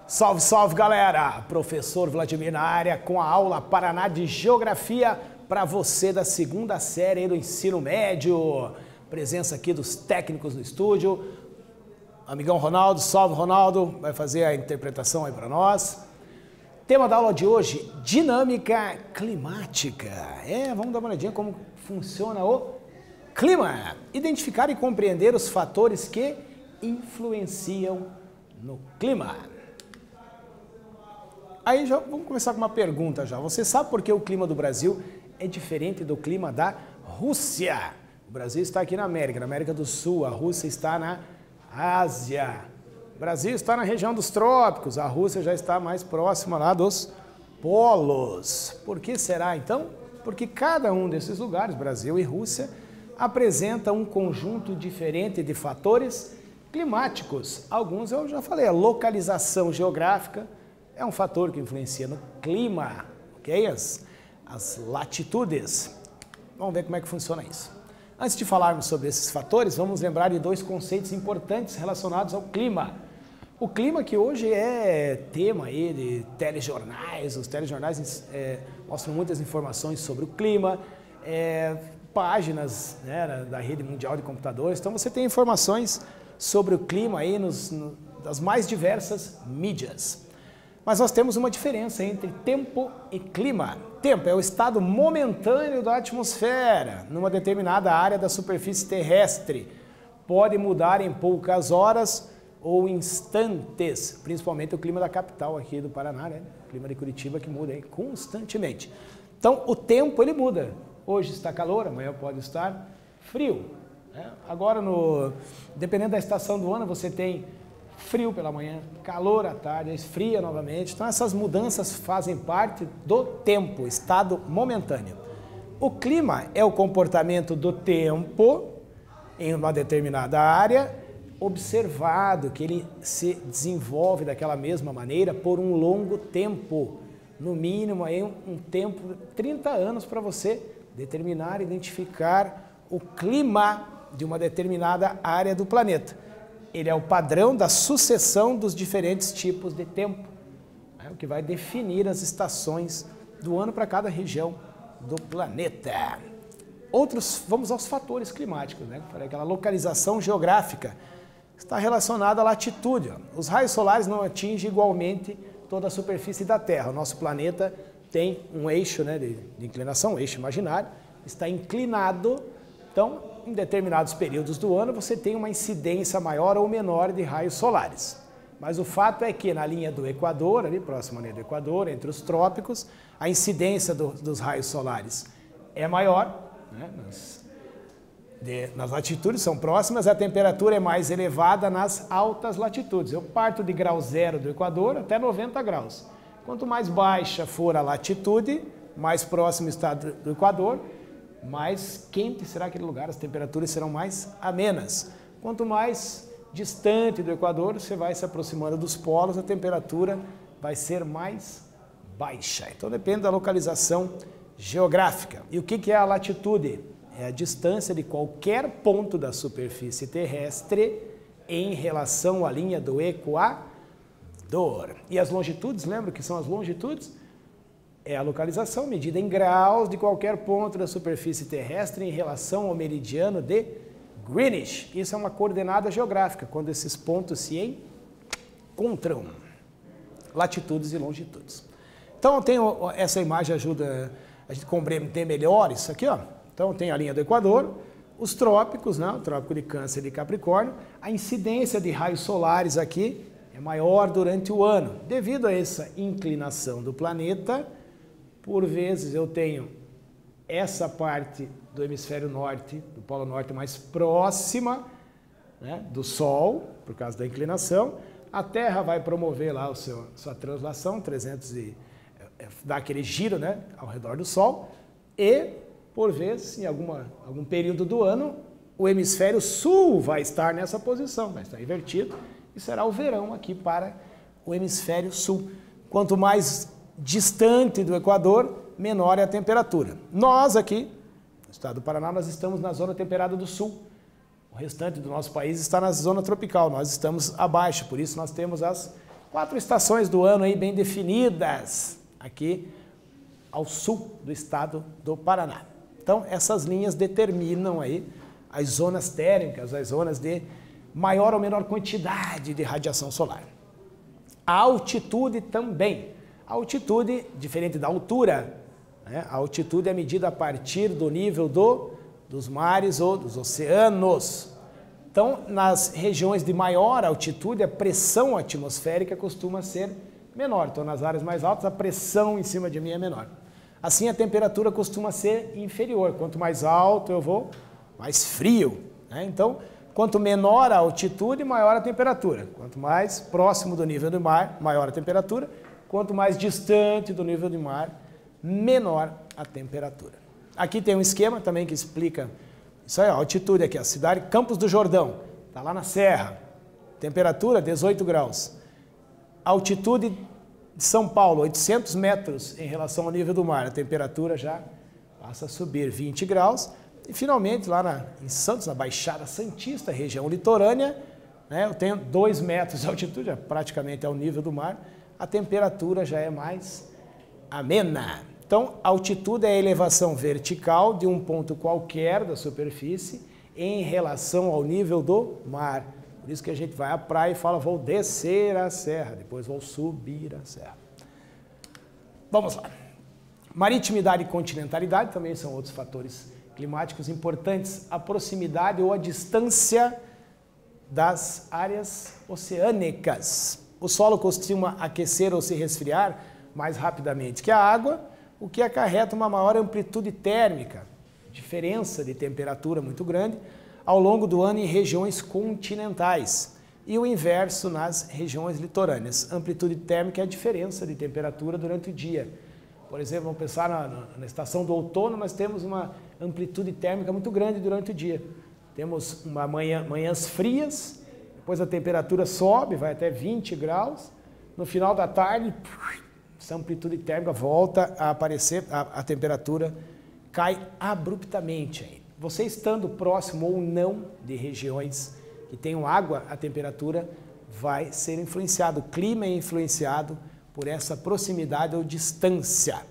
Salve, salve, galera! Professor Vladimir na área com a aula Paraná de Geografia para você da segunda série do ensino médio. Presença aqui dos técnicos no estúdio. Amigão Ronaldo, salve Ronaldo, vai fazer a interpretação aí para nós. Tema da aula de hoje, dinâmica climática. Vamos dar uma olhadinha como funciona o clima. Identificar e compreender os fatores que influenciam no clima. Aí já vamos começar com uma pergunta já. Você sabe por que o clima do Brasil é diferente do clima da Rússia? O Brasil está aqui na América do Sul, a Rússia está na Ásia. O Brasil está na região dos trópicos, a Rússia já está mais próxima lá dos polos. Por que será então? Porque cada um desses lugares, Brasil e Rússia, apresenta um conjunto diferente de fatores climáticos. Alguns eu já falei, a localização geográfica é um fator que influencia no clima, ok? As latitudes. Vamos ver como é que funciona isso. Antes de falarmos sobre esses fatores, vamos lembrar de dois conceitos importantes relacionados ao clima. O clima que hoje é tema aí de telejornais, os telejornais mostram muitas informações sobre o clima, páginas, né, da rede mundial de computadores, então você tem informações sobre o clima aí das mais diversas mídias. Mas nós temos uma diferença entre tempo e clima. Tempo é o estado momentâneo da atmosfera numa determinada área da superfície terrestre. Pode mudar em poucas horas ou instantes, principalmente o clima da capital aqui do Paraná, né? O clima de Curitiba que muda aí constantemente. Então, o tempo ele muda. Hoje está calor, amanhã pode estar frio. Né? Agora, dependendo da estação do ano, você tem frio pela manhã, calor à tarde, esfria novamente. Então essas mudanças fazem parte do tempo, estado momentâneo. O clima é o comportamento do tempo em uma determinada área, observado que ele se desenvolve daquela mesma maneira por um longo tempo. No mínimo aí um tempo, 30 anos para você determinar, identificar o clima de uma determinada área do planeta. Ele é o padrão da sucessão dos diferentes tipos de tempo, o que vai definir as estações do ano para cada região do planeta. Vamos aos fatores climáticos, né? Aquela localização geográfica está relacionada à latitude. Os raios solares não atingem igualmente toda a superfície da Terra. O nosso planeta tem um eixo, né, de inclinação, um eixo imaginário, está inclinado, então em determinados períodos do ano você tem uma incidência maior ou menor de raios solares. Mas o fato é que na linha do Equador, ali próximo à linha do Equador, entre os trópicos, a incidência dos raios solares é maior, né? Nas latitudes são próximas, a temperatura é mais elevada nas altas latitudes. Eu parto de grau zero do Equador até 90 graus. Quanto mais baixa for a latitude, mais próximo está do Equador, mais quente será aquele lugar, as temperaturas serão mais amenas. Quanto mais distante do Equador, você vai se aproximando dos polos, a temperatura vai ser mais baixa. Então depende da localização geográfica. E o que é a latitude? É a distância de qualquer ponto da superfície terrestre em relação à linha do Equador. E as longitudes, lembra o que são as longitudes? É a localização medida em graus de qualquer ponto da superfície terrestre em relação ao meridiano de Greenwich. Isso é uma coordenada geográfica, quando esses pontos se encontram. Latitudes e longitudes. Então, essa imagem ajuda a gente compreender melhor isso aqui, ó. Então, tem a linha do Equador, os trópicos, né? O trópico de Câncer e de Capricórnio. A incidência de raios solares aqui é maior durante o ano. Devido a essa inclinação do planeta, por vezes eu tenho essa parte do hemisfério norte, do polo norte mais próxima, né, do Sol, por causa da inclinação. A Terra vai promover lá sua translação, dá aquele giro, né, ao redor do Sol. E, por vezes, em algum período do ano, o hemisfério sul vai estar nessa posição, vai estar invertido, e será o verão aqui para o hemisfério sul. Quanto mais distante do Equador, menor é a temperatura. Nós aqui, no estado do Paraná, nós estamos na zona temperada do sul. O restante do nosso país está na zona tropical, nós estamos abaixo, por isso nós temos as 4 estações do ano aí bem definidas aqui ao sul do estado do Paraná. Então, essas linhas determinam aí as zonas térmicas, as zonas de maior ou menor quantidade de radiação solar. A altitude também. A altitude, diferente da altura, né? A altitude é medida a partir do nível dos mares ou dos oceanos. Então, nas regiões de maior altitude, a pressão atmosférica costuma ser menor. Então, nas áreas mais altas, a pressão em cima de mim é menor. Assim, a temperatura costuma ser inferior. Quanto mais alto eu vou, mais frio, né? Então, quanto menor a altitude, maior a temperatura. Quanto mais próximo do nível do mar, maior a temperatura. Quanto mais distante do nível do mar, menor a temperatura. Aqui tem um esquema também que explica isso aí, a altitude aqui, a cidade Campos do Jordão, está lá na serra, temperatura 18 graus. Altitude de São Paulo, 800 metros em relação ao nível do mar, a temperatura já passa a subir 20 graus. E finalmente lá em Santos, na Baixada Santista, região litorânea, né, eu tenho 2 metros de altitude, praticamente ao nível do mar, a temperatura já é mais amena. Então, altitude é a elevação vertical de um ponto qualquer da superfície em relação ao nível do mar. Por isso que a gente vai à praia e fala, vou descer a serra, depois vou subir a serra. Vamos lá. Maritimidade e continentalidade também são outros fatores climáticos importantes. A proximidade ou a distância das áreas oceânicas. O solo costuma aquecer ou se resfriar mais rapidamente que a água, o que acarreta uma maior amplitude térmica, diferença de temperatura muito grande, ao longo do ano em regiões continentais, e o inverso nas regiões litorâneas. Amplitude térmica é a diferença de temperatura durante o dia. Por exemplo, vamos pensar na estação do outono, nós temos uma amplitude térmica muito grande durante o dia. Temos manhãs frias, depois a temperatura sobe, vai até 20 graus, no final da tarde, essa amplitude térmica volta a aparecer, a temperatura cai abruptamente aí. Você estando próximo ou não de regiões que tenham água, a temperatura vai ser influenciada, o clima é influenciado por essa proximidade ou distância.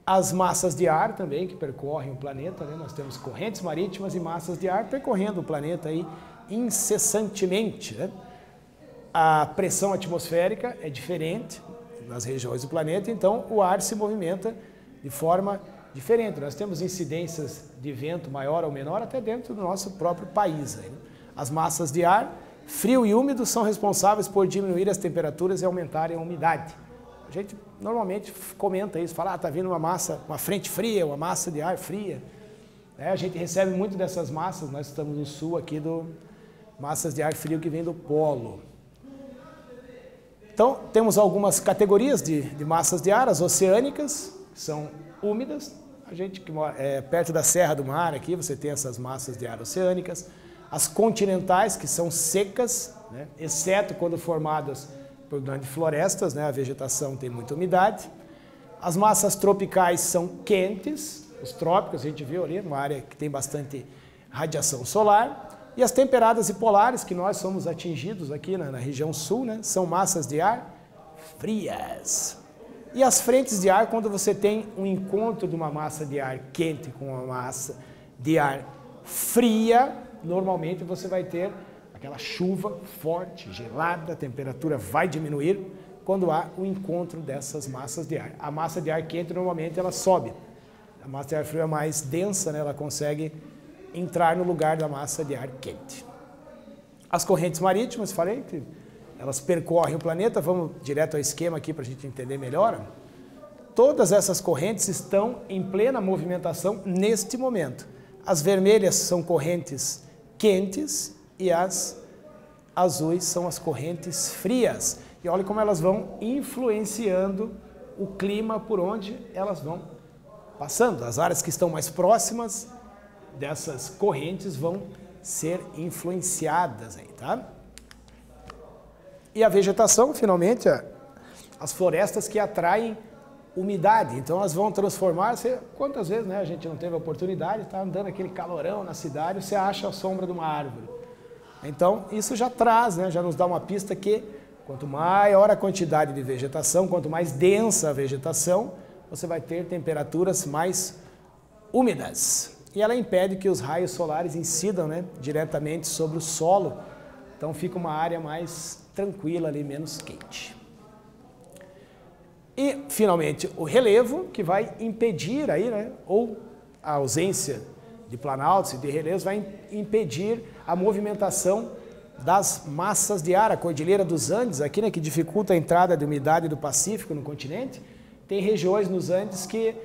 As massas de ar também que percorrem o planeta, né? Nós temos correntes marítimas e massas de ar percorrendo o planeta aí incessantemente, né? A pressão atmosférica é diferente nas regiões do planeta, então o ar se movimenta de forma diferente. Nós temos incidências de vento maior ou menor até dentro do nosso próprio país. Né? As massas de ar frio e úmido são responsáveis por diminuir as temperaturas e aumentarem a umidade. A gente normalmente comenta isso, fala, está vindo uma frente fria, uma massa de ar fria. A gente recebe muito dessas massas, nós estamos no sul aqui, massas de ar frio que vem do polo. Então, temos algumas categorias de massas de ar, as oceânicas, que são úmidas. A gente que mora perto da Serra do Mar, aqui você tem essas massas de ar oceânicas. As continentais, que são secas, né, exceto quando formadas por grandes florestas, né, a vegetação tem muita umidade. As massas tropicais são quentes, os trópicos, a gente viu ali, uma área que tem bastante radiação solar. E as temperadas e polares, que nós somos atingidos aqui na região sul, né, são massas de ar frias. E as frentes de ar, quando você tem um encontro de uma massa de ar quente com uma massa de ar fria, normalmente você vai ter aquela chuva forte, gelada, a temperatura vai diminuir quando há o encontro dessas massas de ar. A massa de ar quente, normalmente, ela sobe. A massa de ar frio é mais densa, né, ela consegue entrar no lugar da massa de ar quente. As correntes marítimas, falei que elas percorrem o planeta, vamos direto ao esquema aqui para a gente entender melhor. Todas essas correntes estão em plena movimentação neste momento. As vermelhas são correntes quentes e as azuis são as correntes frias. E olha como elas vão influenciando o clima por onde elas vão passando. As áreas que estão mais próximas dessas correntes vão ser influenciadas aí, tá? E a vegetação, finalmente, as florestas que atraem umidade, então elas vão transformar-se. Quantas vezes, né, a gente não teve a oportunidade, está andando aquele calorão na cidade, você acha a sombra de uma árvore. Então, isso já traz, né, já nos dá uma pista que Quanto maior a quantidade de vegetação, quanto mais densa a vegetação, você vai ter temperaturas mais úmidas. E ela impede que os raios solares incidam, né, diretamente sobre o solo. Então fica uma área mais tranquila ali, menos quente. E, finalmente, o relevo, que vai impedir aí, né, ou a ausência de planaltos e de relevos vai impedir a movimentação das massas de ar. A Cordilheira dos Andes, aqui, né, que dificulta a entrada de umidade do Pacífico no continente, tem regiões nos Andes que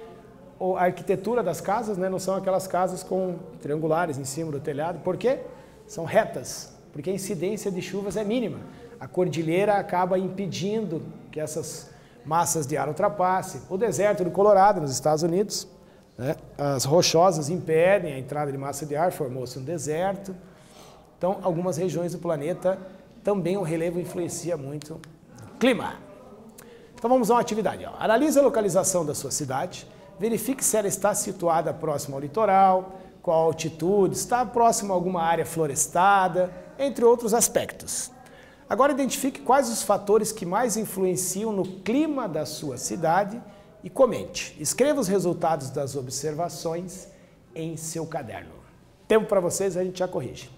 a arquitetura das casas, né, não são aquelas casas com triangulares em cima do telhado. Por quê? São retas, porque a incidência de chuvas é mínima. A cordilheira acaba impedindo que essas massas de ar ultrapassem. O deserto do Colorado, nos Estados Unidos, né, as rochosas impedem a entrada de massa de ar, formou-se um deserto. Então, algumas regiões do planeta também o relevo influencia muito no clima. Então, vamos a uma atividade. Ó. Analise a localização da sua cidade, verifique se ela está situada próxima ao litoral, qual a altitude, está próxima a alguma área florestada, entre outros aspectos. Agora, identifique quais os fatores que mais influenciam no clima da sua cidade e comente. Escreva os resultados das observações em seu caderno. Tempo para vocês, a gente já corrige.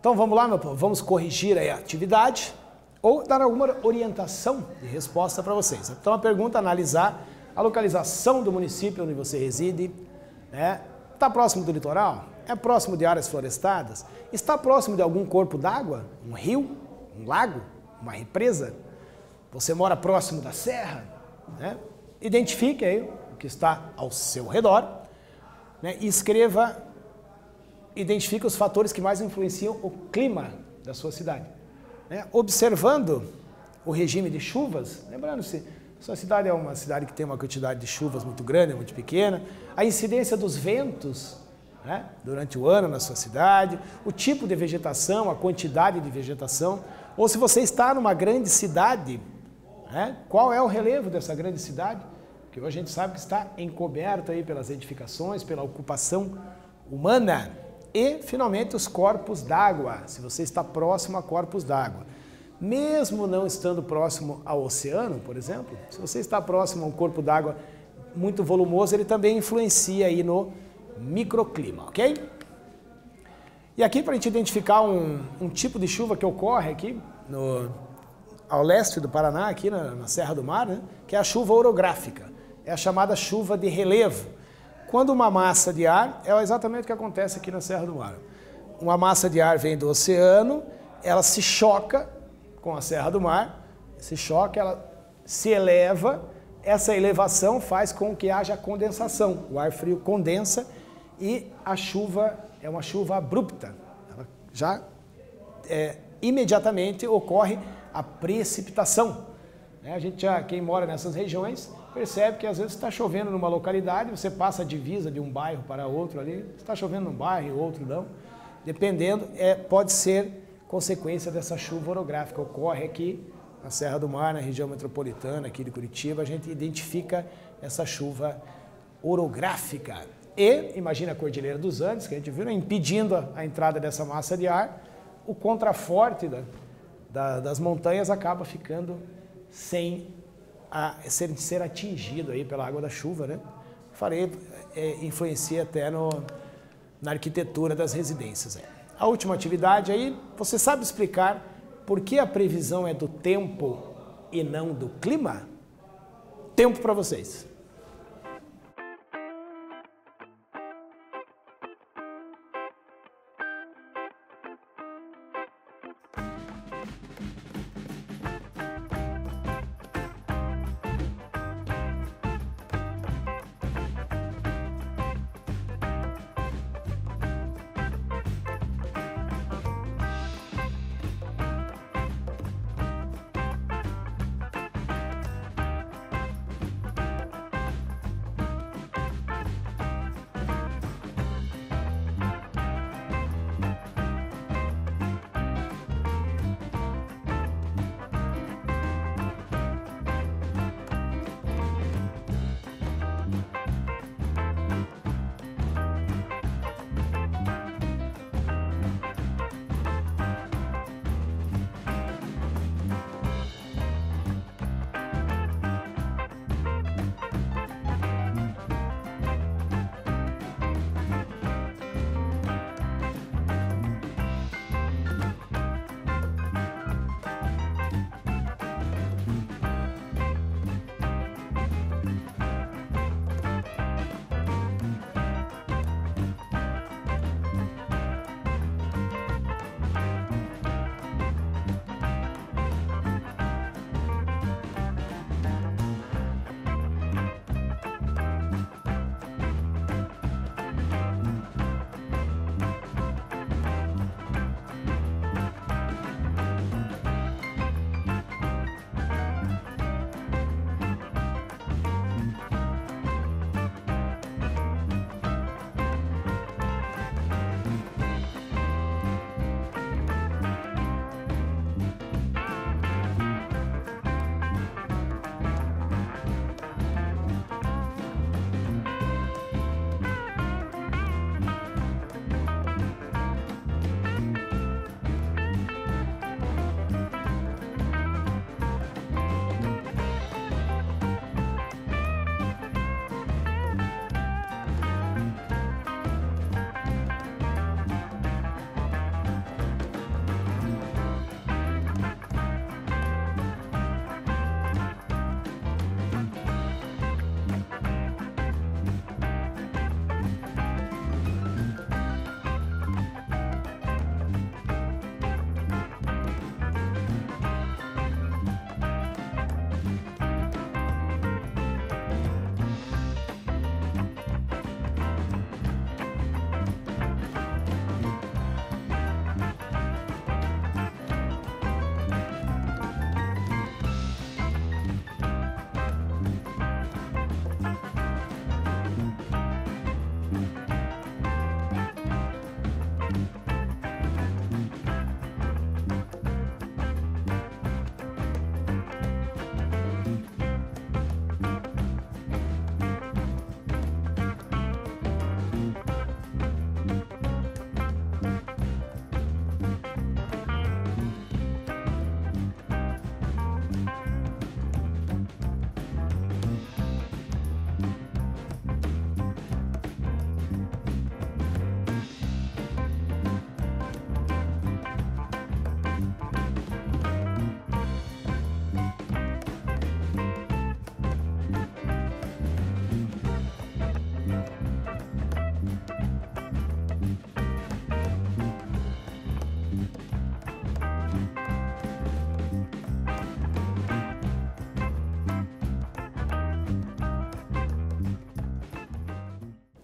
Então vamos lá, meu povo, vamos corrigir aí a atividade ou dar alguma orientação de resposta para vocês. Então a pergunta é analisar a localização do município onde você reside, né? Está próximo do litoral? É próximo de áreas florestadas? Está próximo de algum corpo d'água? Um rio? Um lago? Uma represa? Você mora próximo da serra? Né? Identifique aí o que está ao seu redor, né? E escreva, identifique os fatores que mais influenciam o clima da sua cidade. Né? Observando o regime de chuvas, lembrando-se, sua cidade é uma cidade que tem uma quantidade de chuvas muito grande, muito pequena, a incidência dos ventos, né, durante o ano na sua cidade, o tipo de vegetação, a quantidade de vegetação, ou se você está numa grande cidade, né, qual é o relevo dessa grande cidade, que hoje a gente sabe que está encoberta aí pelas edificações, pela ocupação humana, e finalmente os corpos d'água, se você está próximo a corpos d'água. Mesmo não estando próximo ao oceano, por exemplo, se você está próximo a um corpo d'água muito volumoso, ele também influencia aí no microclima, ok? E aqui para a gente identificar um tipo de chuva que ocorre aqui ao leste do Paraná, aqui na Serra do Mar, né, que é a chuva orográfica, é a chamada chuva de relevo. Quando uma massa de ar, é exatamente o que acontece aqui na Serra do Mar. Uma massa de ar vem do oceano, ela se choca com a Serra do Mar, esse choque, ela se eleva, essa elevação faz com que haja condensação, o ar frio condensa e a chuva é uma chuva abrupta, ela já imediatamente ocorre a precipitação. A gente quem mora nessas regiões percebe que às vezes está chovendo numa localidade, você passa a divisa de um bairro para outro ali, está chovendo num bairro e outro não, dependendo, pode ser consequência dessa chuva orográfica. Ocorre aqui na Serra do Mar, na região metropolitana aqui de Curitiba, a gente identifica essa chuva orográfica. E, imagina a Cordilheira dos Andes, que a gente viu, né, impedindo a entrada dessa massa de ar, o contraforte das montanhas acaba ficando sem ser atingido aí pela água da chuva, né? Falei, influencia até na arquitetura das residências. A última atividade aí, você sabe explicar por que a previsão é do tempo e não do clima? Tempo para vocês.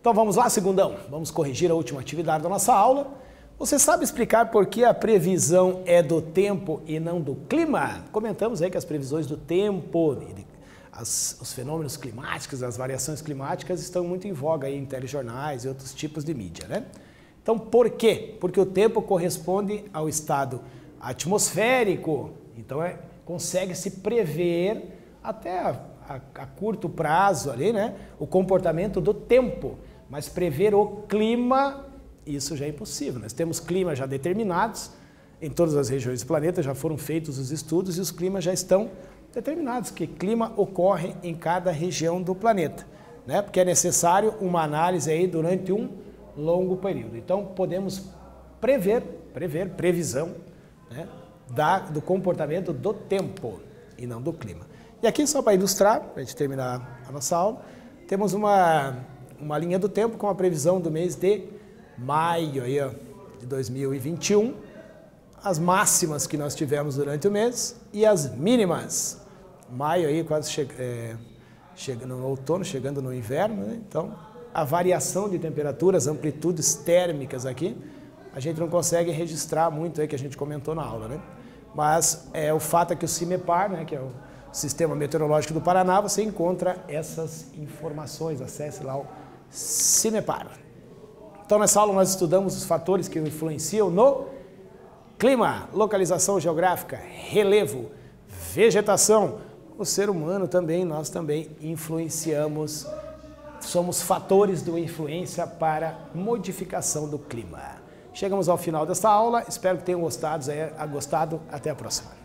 Então vamos lá, segundão. Vamos corrigir a última atividade da nossa aula. Você sabe explicar por que a previsão é do tempo e não do clima? Comentamos aí que as previsões do tempo, os fenômenos climáticos, as variações climáticas estão muito em voga aí em telejornais e outros tipos de mídia, né? Então por quê? Porque o tempo corresponde ao estado atmosférico, então consegue se prever até a curto prazo ali, né? O comportamento do tempo, mas prever o clima, isso já é impossível. Nós temos climas já determinados em todas as regiões do planeta, já foram feitos os estudos e os climas já estão determinados, que clima ocorre em cada região do planeta, né? Porque é necessário uma análise aí durante um longo período. Então podemos previsão, né, do comportamento do tempo e não do clima. E aqui só para ilustrar, para a gente terminar a nossa aula, temos uma linha do tempo com a previsão do mês de maio aí, ó, de 2021, as máximas que nós tivemos durante o mês e as mínimas. Maio aí quase chegando no outono, chegando no inverno, né? Então a variação de temperaturas, amplitudes térmicas aqui, a gente não consegue registrar muito aí que a gente comentou na aula, né? Mas o fato é que o CIMEPAR, né, que é o Sistema Meteorológico do Paraná, você encontra essas informações, acesse lá o CIMEPAR. Então nessa aula nós estudamos os fatores que influenciam no clima, localização geográfica, relevo, vegetação. O ser humano também, nós também influenciamos, somos fatores de influência para modificação do clima. Chegamos ao final desta aula, espero que tenham gostado. Até a próxima.